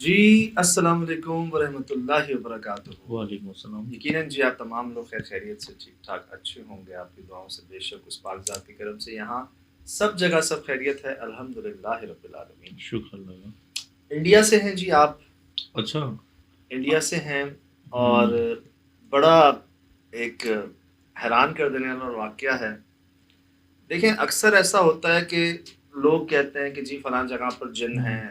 جی السلام علیکم ورحمۃ اللہ وبرکاتہ۔ وعلیکم السلام۔ یقیناً جی آپ تمام لوگ خیر خیریت سے ٹھیک ٹھاک اچھے ہوں گے، آپ کی دعاؤں سے بے شک اس پاک ذات کی کرم سے یہاں سب جگہ سب خیریت ہے، الحمدللہ رب العالمین۔ شکر اللہ کا۔ انڈیا سے ہیں جی آپ؟ اچھا۔ انڈیا سے ہیں، اور ہوں بڑا ایک حیران کر دینے والا واقعہ ہے۔ دیکھیں اکثر ایسا ہوتا ہے کہ لوگ کہتے ہیں کہ جی فلاں جگہ پر جن ہوں ہیں،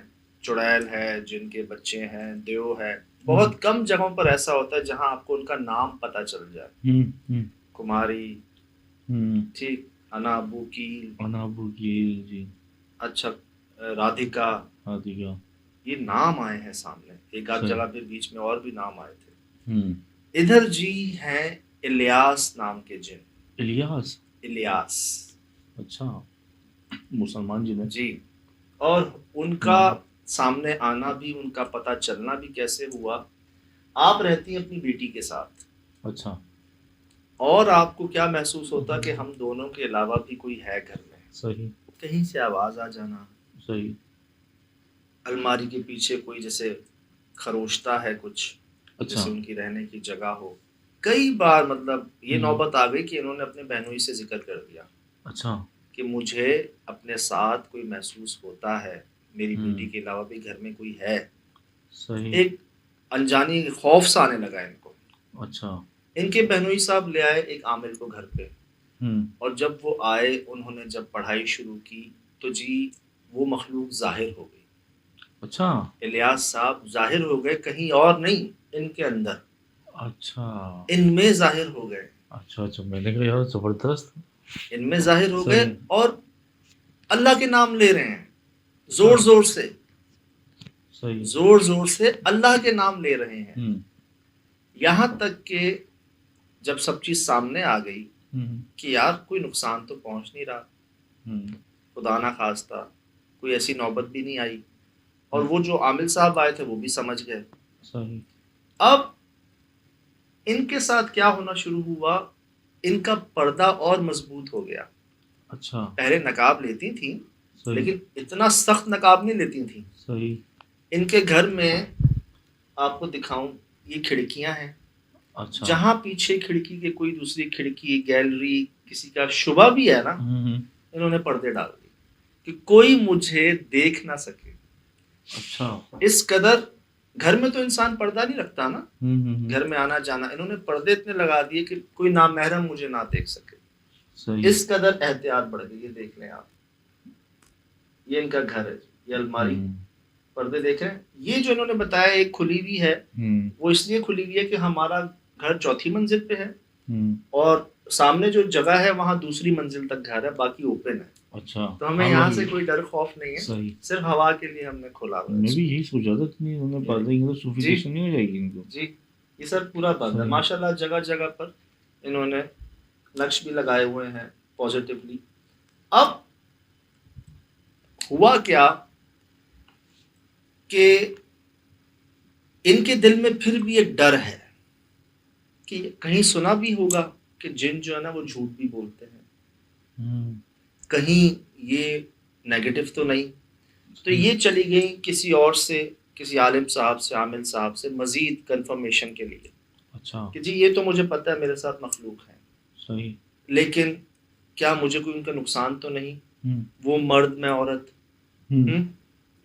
چڑیل ہے، جن کے بچے ہیں، دیو ہے۔ ہوں بہت کم جگہوں پر ایسا ہوتا ہے جہاں آپ کو ان کا نام پتہ چل جائے۔ ہوں ہوں کماری، ہوں ٹھیک، انابو کیل، انابو کی جی، اچھا، رادھیکا، ہاتھی کا یہ نام آئے ہیں سامنے۔ ایک آدھ صحیح۔ جگہ پہ بیچ میں اور بھی نام آئے تھے۔ ہوں ادھر جی ہیں الیاس نام کے جن، الیاس۔ الیاس اچھا، مسلمان جن ہے۔ جی، اور ان کا ہوں سامنے آنا بھی، ان کا پتہ چلنا بھی کیسے ہوا؟ آپ رہتی ہیں اپنی بیٹی کے ساتھ، اچھا اور آپ کو کیا محسوس ہوتا کہ ہم دونوں کے علاوہ بھی کوئی ہے گھر میں؟ صحیح کہیں سے آواز آ جانا، صحیح۔ الماری کے پیچھے کوئی جیسے خروشتا ہے کچھ، اچھا جیسے ان کی رہنے کی جگہ ہو۔ کئی بار مطلب یہ ہوں نوبت آ گئی کہ انہوں نے اپنے بہنوئی سے ذکر کر دیا اچھا کہ مجھے اپنے ساتھ کوئی محسوس ہوتا ہے، میری ہوں بیٹی کے علاوہ بھی گھر میں کوئی ہے۔ صحیح۔ ایک انجانی خوف سا آنے لگا ان کو۔ اچھا ان کے بہنوئی صاحب لے آئے ایک عامل کو گھر پہ، ہوں اور جب وہ آئے انہوں نے جب پڑھائی شروع کی تو جی وہ مخلوق ظاہر ہو گئی۔ اچھا الیاس صاحب ظاہر ہو گئے، کہیں اور نہیں، ان کے اندر، اچھا ان میں ظاہر ہو گئے، اچھا اچھا، میں نے کہا یار زبردست۔ ان میں ظاہر ہو گئے، صحیح اور اللہ کے نام لے رہے ہیں، اچھا زور زور سے، صحیح۔ زور زور سے اللہ کے نام لے رہے ہیں۔ ہوں یہاں تک کہ جب سب چیز سامنے آ گئی ہوں کہ یار کوئی نقصان تو پہنچ نہیں رہا، ہوں خدا نہ خواستہ کوئی ایسی نوبت بھی نہیں آئی، اور وہ جو عامل صاحب آئے تھے وہ بھی سمجھ گئے۔ صحیح۔ اب ان کے ساتھ کیا ہونا شروع ہوا، ان کا پردہ اور مضبوط ہو گیا۔ اچھا پہلے نقاب لیتی تھیں، صحیح لیکن اتنا سخت نقاب نہیں لیتی تھیں۔ صحیح۔ ان کے گھر میں آپ کو دکھاؤں، یہ کھڑکیاں ہیں، اچھا جہاں پیچھے کھڑکی کے کوئی دوسری کھڑکی، گیلری، کسی کا شبہ بھی ہے نا، ہوں انہوں نے پردے ڈال دیے کہ کوئی مجھے دیکھ نہ سکے۔ اچھا اس قدر گھر میں تو انسان پردہ نہیں رکھتا نا، ہوں گھر میں آنا جانا، انہوں نے پردے اتنے لگا دیے کہ کوئی نامحرم مجھے نہ دیکھ سکے۔ صحیح۔ اس قدر احتیاط بڑھ گئی۔ یہ دیکھ لیں آپ، یہ ان کا گھر ہے، یہ الماری، ہوں پردے دیکھ رہے ہیں۔ یہ جو انہوں نے بتایا ایک کھلی ہوئی ہے، ہوں وہ اس لیے کھلی ہوئی ہے کہ ہمارا گھر چوتھی منزل پہ ہے، ہوں اور سامنے جو جگہ ہے وہاں دوسری منزل تک گھر ہے، باقی اوپن ہے، اچھا تو ہمیں ہاں یہاں وہی سے کوئی ڈر خوف نہیں ہے، صحیح۔ صرف ہوا کے لیے ہم نے کھولا ہوا ہے میں اس بھی کو۔ یہی سوچا تھا اتنی انہوں نے پردہ کی تو سوفیکیشن نہیں ہو جائے گی ان کو۔ جی یہ سر پورا بند ہے صحیح۔ ماشاء اللہ، جگہ جگہ پر انہوں نے نقش بھی لگائے ہوئے ہیں پازیٹیولی۔ اب ہوا کیا کہ ان کے دل میں پھر بھی ایک ڈر ہے کہ کہیں سنا بھی ہوگا کہ جن جو ہے نا وہ جھوٹ بھی بولتے ہیں، ہوں کہیں یہ نیگیٹو تو نہیں۔ تو یہ چلی گئی کسی اور سے، کسی عالم صاحب سے، عامل صاحب سے، مزید کنفرمیشن کے لیے اچھا کہ جی یہ تو مجھے پتہ ہے میرے ساتھ مخلوق ہے، صحیح۔ لیکن کیا مجھے کوئی ان کا نقصان تو نہیں؟ ہوں وہ مرد میں عورت، ہوں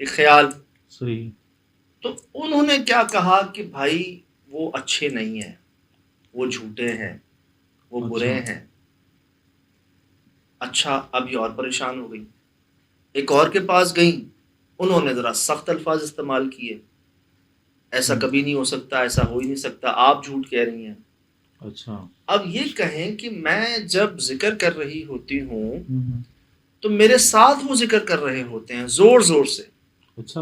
ایک خیال۔ صحیح۔ تو انہوں نے کیا کہا کہ بھائی وہ اچھے نہیں ہیں، وہ جھوٹے ہیں، وہ برے اچھا ہیں۔ اچھا، اب یہ اور پریشان ہو گئی، ایک اور کے پاس گئیں، انہوں نے ذرا سخت الفاظ استعمال کیے، ایسا ہوں کبھی نہیں ہو سکتا، ایسا ہو ہی نہیں سکتا، آپ جھوٹ کہہ رہی ہیں۔ اچھا اب یہ کہیں کہ میں جب ذکر کر رہی ہوتی ہوں ہوں تو میرے ساتھ وہ ذکر کر رہے ہوتے ہیں زور زور سے، اچھا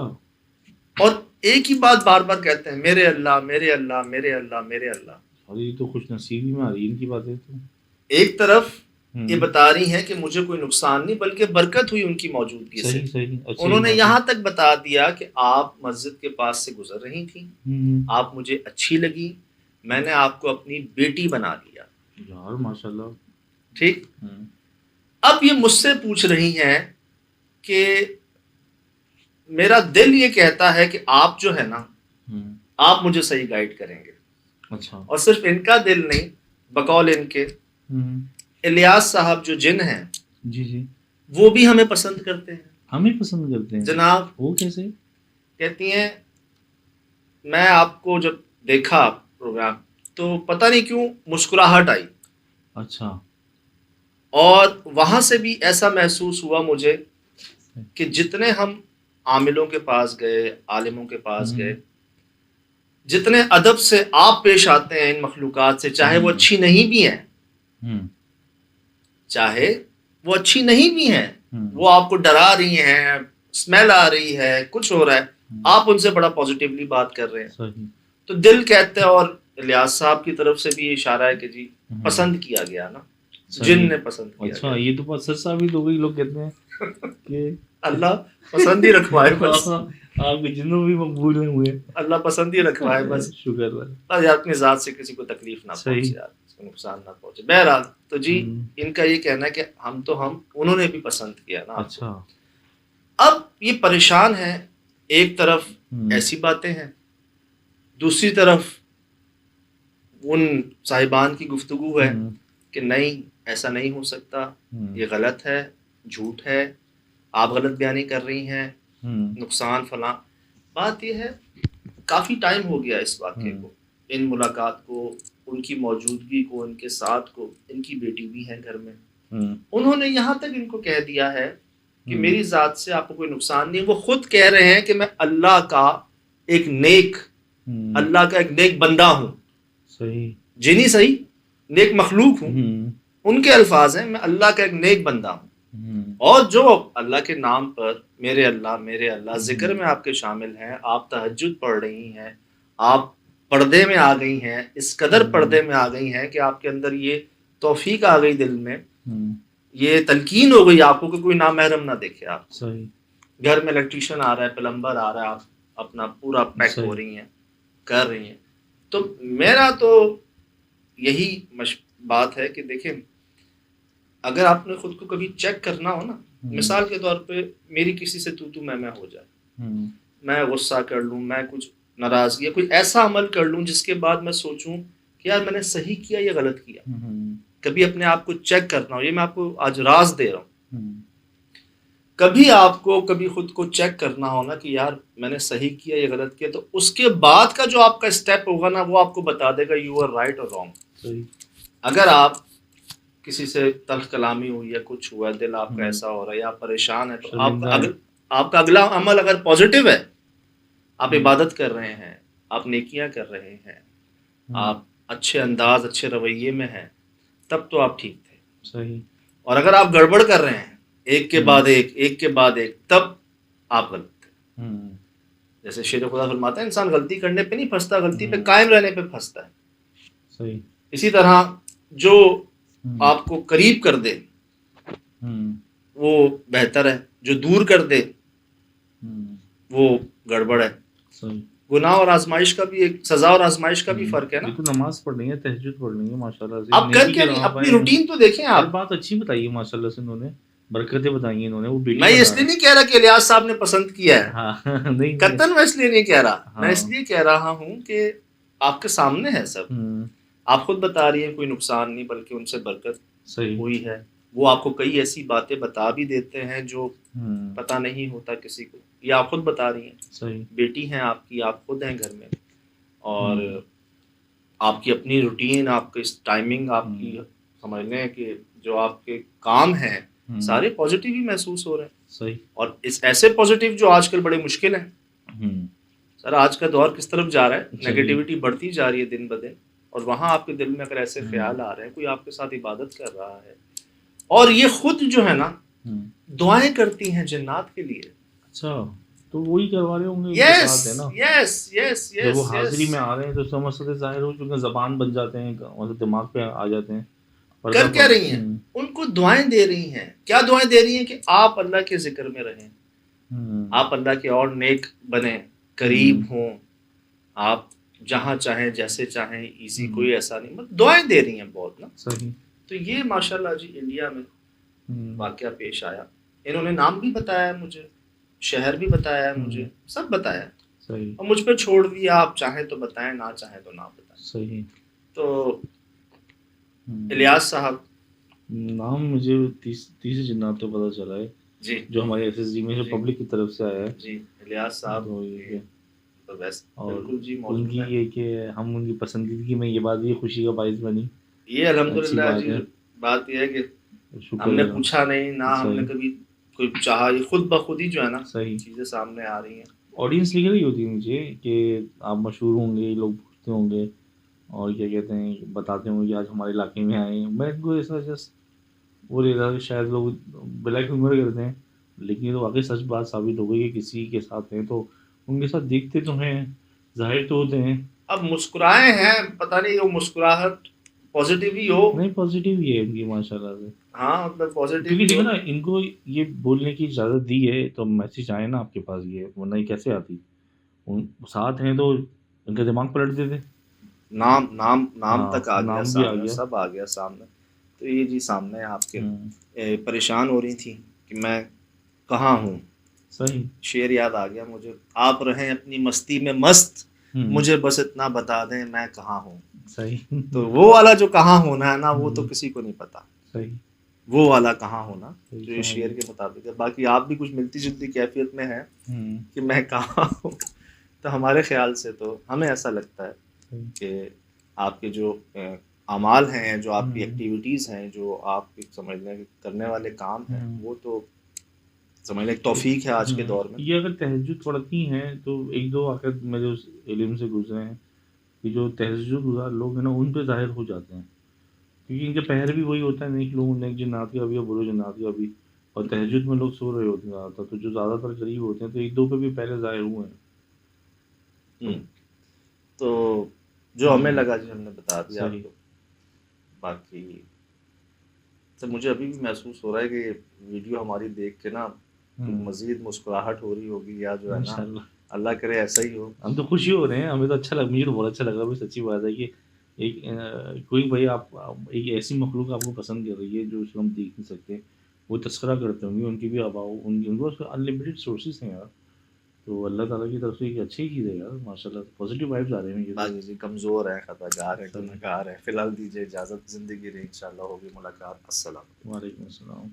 اور ایک ہی بات بار بار کہتے ہیں، میرے اللہ میرے اللہ میرے اللہ میرے اللہ۔ اور یہ تو خوش نصیبی میں آ رہی ہے ان کی باتیں تو۔ ایک طرف یہ ہوں بتا رہی ہیں کہ مجھے کوئی نقصان نہیں بلکہ برکت ہوئی ان کی موجودگی سے۔ صحیح صحیح اچھی انہوں نے بات ہے۔ یہاں تک بتا دیا کہ آپ مسجد کے پاس سے گزر رہی تھیں، ہوں آپ مجھے اچھی لگی، میں نے آپ کو اپنی بیٹی بنا لیا۔ یار ماشاء اللہ۔ ٹھیک، ہوں اب یہ مجھ سے پوچھ رہی ہیں کہ میرا دل یہ کہتا ہے کہ آپ جو ہے نا ہوں، آپ مجھے صحیح گائیڈ کریں گے. اچھا. اور صرف ان کا دل نہیں، بقول ان کے ہوں، الیاس صاحب جو جن ہیں جی جی، وہ بھی ہمیں پسند کرتے ہیں. ہمیں پسند کرتے ہیں جناب وہ کیسے؟ کہتی ہیں میں آپ کو جب دیکھا پروگرام تو پتہ نہیں کیوں مسکراہٹ آئی، اچھا. اور وہاں سے بھی ایسا محسوس ہوا مجھے کہ جتنے ہم عاملوں کے پاس گئے، عالموں کے پاس گئے، جتنے ادب سے آپ پیش آتے ہیں ان مخلوقات سے، چاہے وہ اچھی نہیں بھی ہیں، ہوں، چاہے وہ اچھی نہیں بھی ہیں، ہوں، وہ آپ کو ڈرا رہی ہیں، اسمیل آ رہی ہے، کچھ ہو رہا ہے، آپ ان سے بڑا پازیٹیولی بات کر رہے ہیں، صحیح. تو دل کہتے ہیں. اور الیاس صاحب کی طرف سے بھی یہ اشارہ ہے کہ جی پسند کیا گیا نا، جن نے پسند کیا اچھا، گیا. یہ تو بات سچ ثابت ہو گئی. لوگ کہتے ہیں کہ اللہ پسند ہی رکھوائے بس، آپ کے جنوں بھی مقبول ہوئے. اللہ پسند ہی رکھوائے بس، شکر ہے. بس یار اپنی ذات سے کسی کو تکلیف نہ پہنچے، یار اس کو نقصان نہ پہنچے. بہرحال تو جی ان کا یہ کہنا ہے کہ انہوں نے بھی پسند کیا نا. اچھا. اب یہ پریشان ہے، ایک طرف ایسی باتیں ہیں، دوسری طرف ان صاحبان کی گفتگو ہے کہ نہیں ایسا نہیں ہو سکتا، یہ غلط ہے، جھوٹ ہے، آپ غلط بیانی کر رہی ہیں، نقصان فلاں. بات یہ ہے کافی ٹائم ہو گیا اس واقعے کو، ان ملاقات کو، ان کی موجودگی کو، ان کے ساتھ کو. ان کی بیٹی بھی ہے گھر میں، انہوں نے یہاں تک ان کو کہہ دیا ہے کہ میری ذات سے آپ کو کوئی نقصان نہیں. وہ خود کہہ رہے ہیں کہ میں اللہ کا ایک نیک بندہ ہوں. صحیح. جنی صحیح نیک مخلوق ہوں. ان کے الفاظ ہیں میں اللہ کا ایک نیک بندہ ہوں. اور جو اللہ کے نام پر میرے اللہ ذکر میں آپ کے شامل ہیں، آپ تہجد پڑھ رہی ہیں، آپ پردے میں آ گئی ہیں، اس قدر پردے میں آ گئی ہیں کہ آپ کے اندر یہ توفیق آ گئی، دل میں یہ تلقین ہو گئی آپ کو کہ کوئی نامحرم نہ دیکھے. آپ صحیح. گھر میں الیکٹریشین آ رہا ہے، پلمبر آ رہا ہے، آپ اپنا پورا پیک ہو رہی ہیں، کر رہی ہیں. تو میرا تو یہی بات ہے کہ دیکھیں اگر آپ نے خود کو کبھی چیک کرنا ہو نا، مثال کے طور پہ میری کسی سے تو میں ہو جائے، میں غصہ کر لوں، میں کچھ ناراضگی کوئی ایسا عمل کر لوں جس کے بعد میں سوچوں کہ یار میں نے صحیح کیا یا غلط کیا. کبھی اپنے آپ کو چیک کرنا ہو، یہ میں آپ کو آج راز دے رہا ہوں. کبھی آپ کو کبھی خود کو چیک کرنا ہو نا کہ یار میں نے صحیح کیا یا غلط کیا، تو اس کے بعد کا جو آپ کا اسٹیپ ہوگا نا وہ آپ کو بتا دے گا یو آر رائٹ اور رانگ. اگر آپ کسی سے تلخ کلامی ہوئی یا کچھ ہوا، دل آپ کا ایسا ہو رہا ہے یا آپ پریشان ہے، تو آپ کا اگلا عمل اگر پازیٹیو ہے، آپ عبادت کر رہے ہیں، آپ نیکیاں کر رہے ہیں، آپ اچھے انداز اچھے رویے میں ہیں، تب تو آپ ٹھیک تھے. صحیح. اور اگر آپ گڑبڑ کر رہے ہیں ایک کے بعد ایک تب آپ غلط تھے. جیسے شیر خدا فرماتا ہے انسان غلطی کرنے پہ نہیں پھنستا، غلطی پہ قائم رہنے پہ پھنستا ہے. صحیح. اسی طرح جو آپ کو قریب کر دے وہ بہتر ہے، جو دور کر دے وہ گڑبڑ ہے. صحیح. گناہ اور آزمائش کا بھی ایک سزا اور آزمائش کا بھی فرق ہے نا. بالکل. نماز پڑھنی ہے، تہجد پڑھنی ہے، ماشاءاللہ سے آپ کر کے نہیں، اپنی روٹین تو دیکھیں. آپ بات اچھی بتائی ہے ماشاءاللہ سے، انہوں نے برکتیں بتائی ہیں. انہوں نے وہ بیٹی میں اس لیے نہیں کہہ رہا کہ الیاس صاحب نے پسند کیا ہے، نہیں قطعاً میں اس لیے نہیں کہہ رہا. میں اس لیے کہہ رہا ہوں کہ آپ کے سامنے ہے سب. آپ خود بتا رہی ہیں کوئی نقصان نہیں بلکہ ان سے برکت ہوئی ہے. وہ آپ کو کئی ایسی باتیں بتا بھی دیتے ہیں جو پتہ نہیں ہوتا کسی کو. یہ آپ خود بتا رہی ہیں. صحیح. بیٹی ہیں آپ کی، آپ خود ہیں گھر میں، اور آپ کی اپنی روٹین، آپ کی ٹائمنگ، آپ کی سمجھ لیں کہ جو آپ کے کام ہیں سارے پازیٹیو ہی محسوس ہو رہے ہیں. صحیح. اور اس ایسے پازیٹیو جو آج کل بڑے مشکل ہیں. سر آج کا دور کس طرف جا رہا ہے؟ نیگیٹیوٹی بڑھتی جا رہی ہے دن بدن. اور وہاں آپ کے دل میں اگر ایسے خیال آ رہے ہیں، کوئی آپ کے ساتھ عبادت کر رہا ہے، اور یہ خود جو ہے نا دعائیں کرتی ہیں جنات کے لیے. اچھا، تو وہی کروا رہے ہوں گے. یس یس یس جب وہ حاضری میں آ رہے ہیں تو سب مسئلے ظاہر ہو چکے ہیں، زبان بن جاتے ہیں، دماغ پہ آ جاتے ہیں. کر کیا رہی ہیں؟ ان کو دعائیں دے رہی ہیں. کیا دعائیں دے رہی ہیں؟ کہ آپ اللہ کے ذکر میں رہیں، آپ اللہ کے اور نیک بنیں، قریب ہوں، آپ جہاں چاہیں جیسے چاہیں، ایزی، کوئی ایسا نہیں. مطلب دعائیں دے رہی ہیں بہت نا. صحیح. تو یہ ماشاءاللہ جی انڈیا میں واقعہ پیش آیا. انہوں نے نام بھی بتایا مجھے شہر بھی بتایا ہے مجھے، سب بتایا ہے، صحیح اور مجھ پہ چھوڑ دیا، آپ چاہیں تو بتائیں، نہ چاہیں تو نہ بتائیں. صحیح. تو الیاس صاحب، نام مجھے 30 جنات تو پتہ چلا ہے جی جو ہمارے ایس ایس جی میں جو پبلک کی طرف سے آیا ہے. جی الیاس صاحب تو یہ تو ویسے اور بالکل جی ان موجود کی ہیں. یہ کہ ہم ان کی پسندیدگی میں یہ بات یہ خوشی کا باعث بنی. یہ اچھی الحمدللہ بات جی، ہے. بات یہ ہے کہ شکر ہم نے ہے. پوچھا نہیں، نہ ہم نے صحیح کبھی کوئی چاہا، یہ خود بخود ہی جو ہے نا صحیح. چیزیں سامنے آ رہی ہیں. آڈینس لکھ رہی ہوتی ہے مجھے کہ آپ مشہور ہوں گے، لوگ پوچھتے ہوں گے اور کیا کہتے ہیں بتاتے ہوں گے کہ آج ہمارے علاقے میں آئے ہیں. میں ان کو ایسا جسٹ وہ لے رہا کہ شاید لوگ بلیک ہیومر کرتے ہیں، لیکن یہ تو واقعی سچ بات ثابت ہو گئی کہ کسی کے ساتھ ہیں تو ان کے ساتھ دیکھتے تو ہیں، ظاہر تو ہوتے ہیں. اب مسکرائے ہیں، پتہ نہیں وہ مسکراہٹ پازیٹیو ہی ہو. نہیں پازیٹیو ہی ہے ان کی ماشاء اللہ سے. ہاں مطلب پازیٹیو کیونکہ ہی دیکھو ہو. نا ان کو یہ بولنے کی اجازت دی ہے تو میسج آئے نا آپ کے پاس، یہ ورنہ یہ کیسے آتی. ان ساتھ ہیں تو ان کا دماغ پلٹ دیتے. نام تک آ گیا نام بھی آ سامنے، گیا. سب آ گیا سامنے. تو یہ جی سامنے آپ کے پریشان ہو رہی تھی کہ میں کہاں ہوں. صحیح. شعر یاد آ گیا مجھے، آپ رہیں اپنی مستی میں مست، مجھے بس اتنا بتا دیں میں کہاں ہوں. صحیح. تو وہ والا جو کہاں ہونا ہے نا، وہ تو کسی کو نہیں پتا. صحیح. وہ والا کہاں ہونا جو یہ سمجھ شعر کے مطابق ہے. باقی آپ بھی کچھ ملتی جلتی کیفیت میں ہیں کہ میں کہاں ہوں. تو ہمارے خیال سے تو ہمیں ایسا لگتا ہے کہ آپ کے جو اعمال ہیں، جو آپ کی ایکٹیویٹیز ہیں، جو آپ کی سمجھنے کرنے والے کام ہیں، وہ تو سمجھ لیں ایک توفیق ہے آج کے دور میں. یہ اگر تہجد پڑھتی ہیں تو ایک دو واقعات میرے اس علم سے گزرے ہیں کہ جو تہجد گزار لوگ ہیں نا ان پہ ظاہر ہو جاتے ہیں، کیونکہ ان کے پہر بھی وہی ہوتا ہے، نیک لوگ نیک جنات کا بھی اور برے جنات کا بھی، اور تہجد میں لوگ سو رہے ہوتے ہیں زیادہ تر، تو جو زیادہ تر قریب ہوتے ہیں تو ایک دو پہ بھی پہلے ظاہر ہوئے ہیں. تو جو ہمیں لگا جی ہم نے بتا دیا آپ صحیح. کو. باقی تو مجھے ابھی بھی محسوس ہو رہا ہے کہ ویڈیو ہماری دیکھ کے نا مزید مسکراہٹ ہو رہی ہوگی، یا جو ہے نا انشاءاللہ اللہ کرے ایسا ہی ہو. ہم تو خوشی ہو رہے ہیں، ہمیں تو اچھا لگ، مجھے تو بہت اچھا لگ رہا ہے. سچی بات ہے کہ ایک کوئی بھائی آپ ایک ایسی مخلوق آپ کو پسند کر رہی ہے جو اس کو ہم دیکھ نہیں سکتے، وہ تذکرہ کرتے ہوں گے، ان کی بھی آبا ان کے انلمیٹیڈ سورسز ہیں یار. تو اللہ تعالیٰ کی طرف سے ایک اچھی چیز ہے یار ماشاء اللہ. پازیٹیو وائبز آ رہے ہیں. باقی جی کمزور ہیں، خطا گار ہیں، گنہگار ہیں. فی الحال دیجیے اجازت، زندگی رہی انشاءاللہ ہوگی ملاقات. السلام. وعلیکم السلام.